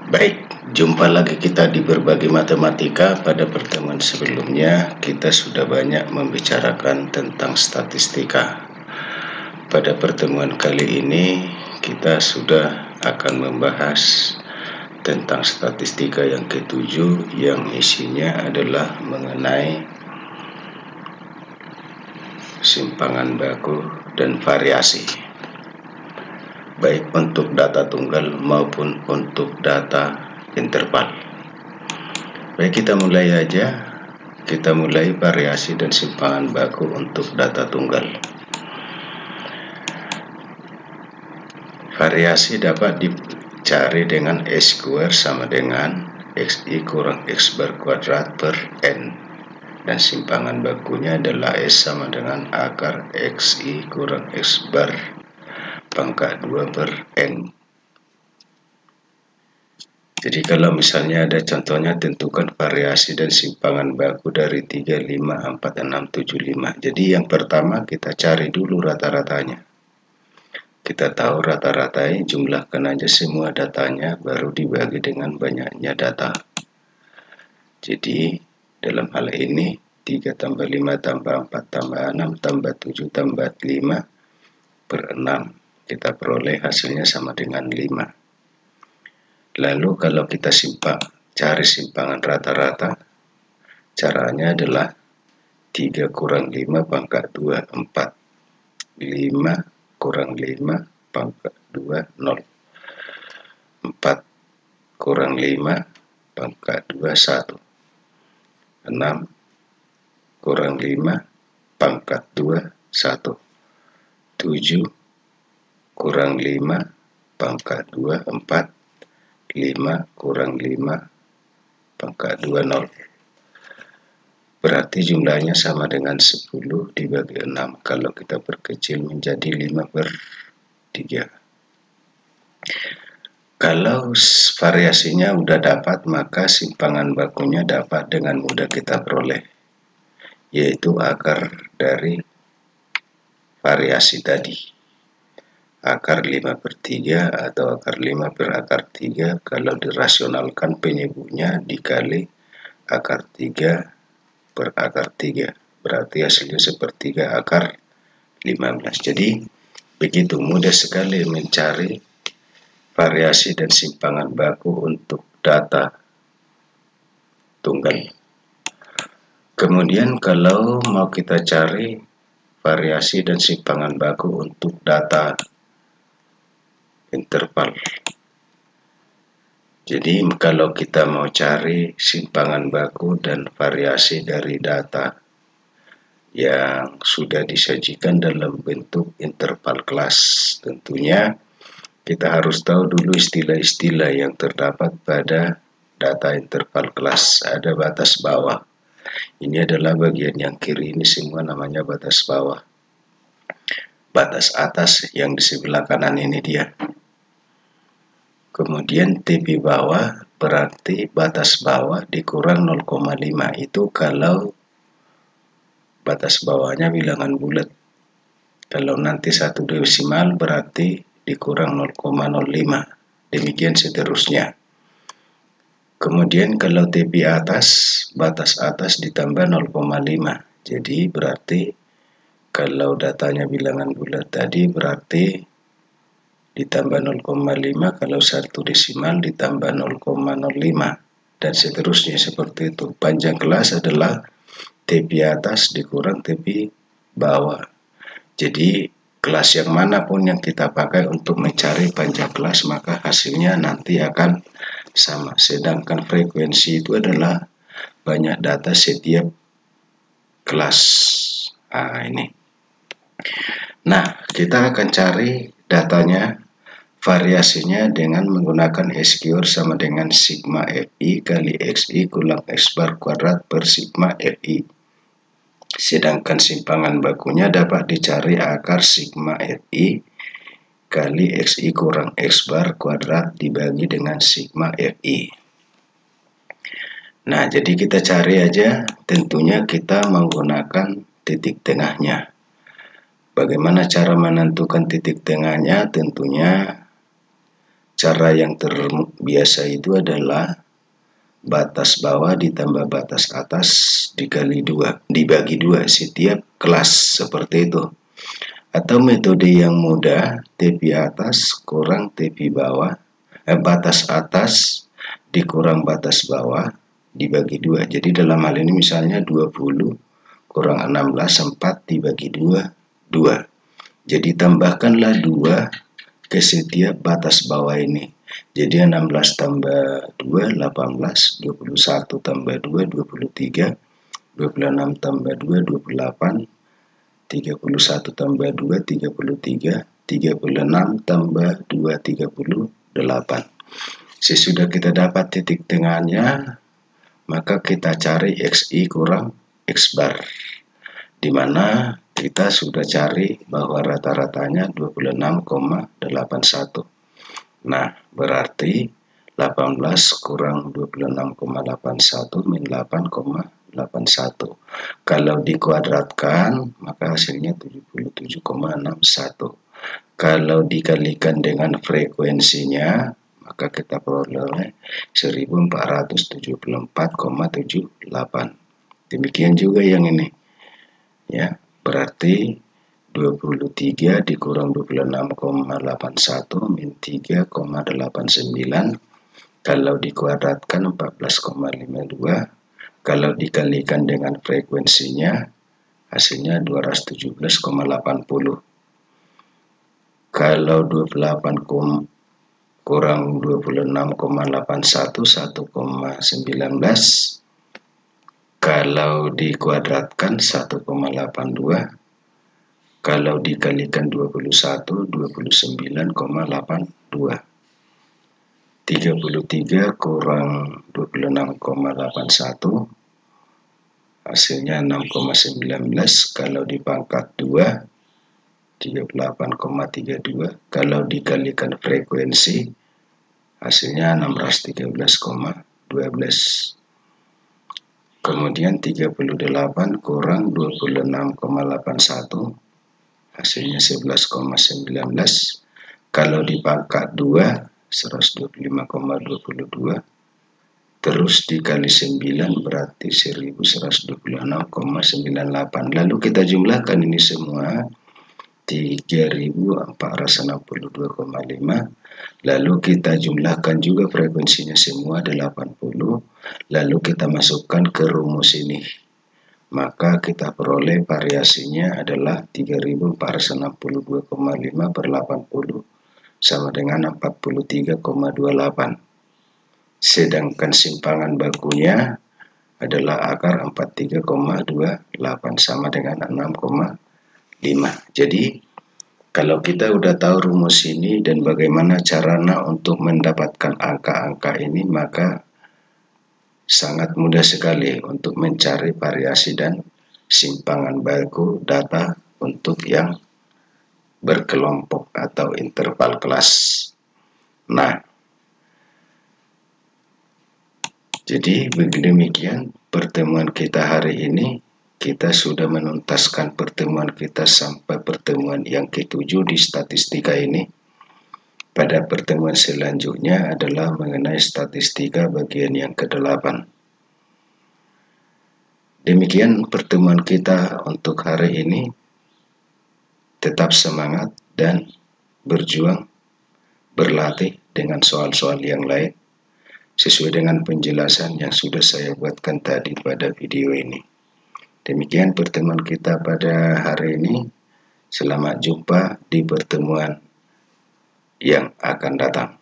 Baik, jumpa lagi kita di Berbagi Matematika. Pada pertemuan sebelumnya, kita sudah banyak membicarakan tentang statistika. Pada pertemuan kali ini, kita sudah akan membahas tentang statistika yang ketujuh, yang isinya adalah mengenai simpangan baku dan variasi, baik untuk data tunggal maupun untuk data interval. Baik, kita mulai aja. Kita mulai variasi dan simpangan baku untuk data tunggal. Variasi dapat dicari dengan S² sama dengan XI kurang X bar kuadrat per N, dan simpangan bakunya adalah S sama dengan akar XI kurang X bar pangkat 2 per N. Jadi kalau misalnya ada contohnya, tentukan variasi dan simpangan baku dari 3, 5, 4, 6, 7, 5. Jadi yang pertama kita cari dulu rata-ratanya. Kita tahu rata-ratanya, jumlahkan aja semua datanya, baru dibagi dengan banyaknya data. Jadi dalam hal ini 3 tambah 5 tambah 4 tambah 6 tambah 7 tambah 5 per 6. Kita peroleh hasilnya sama dengan 5. Lalu kalau kita cari simpangan rata-rata, caranya adalah 3 kurang 5 pangkat 2, 4. 5 kurang 5 pangkat 2, 0. 4 kurang 5 pangkat 2, 1. 6 kurang 5 pangkat 2, 1. 7 kurang 5 pangkat 2, 4. 5 kurang 5 pangkat 2, 0. Berarti jumlahnya sama dengan 10 dibagi 6. Kalau kita perkecil menjadi 5 per 3. Kalau variasinya udah dapat, maka simpangan bakunya dapat dengan mudah kita peroleh, yaitu akar dari variasi tadi. Akar 5 per 3 atau akar 5 per akar 3, kalau dirasionalkan penyebutnya dikali akar 3 per akar 3, berarti hasilnya sepertiga akar 15. Jadi begitu mudah sekali mencari variasi dan simpangan baku untuk data tunggal. Kemudian kalau mau kita cari variasi dan simpangan baku untuk data interval. Jadi kalau kita mau cari simpangan baku dan variasi dari data yang sudah disajikan dalam bentuk interval kelas, tentunya kita harus tahu dulu istilah-istilah yang terdapat pada data interval kelas. Ada batas bawah. Ini adalah bagian yang kiri, ini semua namanya batas bawah. Batas atas yang di sebelah kanan ini dia. Kemudian TP bawah berarti batas bawah dikurang 0,5. Itu kalau batas bawahnya bilangan bulat. Kalau nanti satu desimal berarti dikurang 0,05. Demikian seterusnya. Kemudian kalau TP atas, batas atas ditambah 0,5. Jadi berarti kalau datanya bilangan bulat tadi berarti ditambah 0,5, kalau satu desimal ditambah 0,05, dan seterusnya seperti itu. Panjang kelas adalah TP atas dikurang TP bawah. Jadi kelas yang manapun yang kita pakai untuk mencari panjang kelas, maka hasilnya nanti akan sama. Sedangkan frekuensi itu adalah banyak data setiap kelas. Ini. Nah, kita akan cari datanya, variasinya dengan menggunakan S² sama dengan sigma Fi kali Xi kurang X bar kuadrat per sigma Fi. Sedangkan simpangan bakunya dapat dicari akar sigma Fi kali Xi kurang X bar kuadrat dibagi dengan sigma Fi. Nah, jadi kita cari aja, tentunya kita menggunakan titik tengahnya. Bagaimana cara menentukan titik tengahnya? Tentunya cara yang terbiasa itu adalah batas bawah ditambah batas atas dibagi dua setiap kelas, seperti itu. Atau metode yang mudah, TP atas kurang TP bawah, batas atas dikurang batas bawah dibagi 2. Jadi dalam hal ini misalnya 20 kurang 16, 4 dibagi 2, 2. Jadi tambahkanlah 2 ke setiap batas bawah ini. Jadi 16 tambah 2, 18, 21 tambah 2, 23, 26 tambah 2, 28, 31 tambah 2, 33, 36 tambah 2, 38. Sesudah kita dapat titik tengahnya, maka kita cari XI kurang X bar, di mana kita sudah cari bahwa rata-ratanya 26,81. Nah, berarti 18 kurang 26,81 min 8,81. Kalau dikuadratkan, maka hasilnya 77,61. Kalau dikalikan dengan frekuensinya, maka kita peroleh 1474,78. Demikian juga yang ini. Ya, berarti 23 dikurang 26,81 min 3,89. Kalau dikuadratkan 14,52. Kalau dikalikan dengan frekuensinya, hasilnya 217,80. Kalau 28 kurang 26,81, 1,19. Kalau dikuadratkan 1,82. Kalau dikalikan 21, 29,82. 33 kurang 26,81, hasilnya 6,19. Kalau dipangkat 2, 38,32. Kalau dikalikan frekuensi, hasilnya 613,12. Kemudian 38 kurang 26,81, hasilnya 11,19. Kalau dipangkat 2, 125,22. Terus dikali 9 berarti 1126,98. Lalu kita jumlahkan ini semua, 3462,5. Lalu kita jumlahkan juga frekuensinya semua 80. Lalu kita masukkan ke rumus ini. Maka kita peroleh variasinya adalah 3462,5 per 80 sama dengan 43,28. Sedangkan simpangan bakunya adalah akar 43,28 sama dengan 6,5. Jadi kalau kita udah tahu rumus ini dan bagaimana caranya untuk mendapatkan angka-angka ini, maka sangat mudah sekali untuk mencari variasi dan simpangan baku data untuk yang berkelompok atau interval kelas. Nah, jadi demikian pertemuan kita hari ini. Kita sudah menuntaskan pertemuan kita sampai pertemuan yang ke-7 di statistika ini. Pada pertemuan selanjutnya adalah mengenai statistika bagian yang ke-8. Demikian pertemuan kita untuk hari ini. Tetap semangat dan berjuang, berlatih dengan soal-soal yang lain sesuai dengan penjelasan yang sudah saya buatkan tadi pada video ini. Demikian pertemuan kita pada hari ini. Selamat jumpa di pertemuan yang akan datang.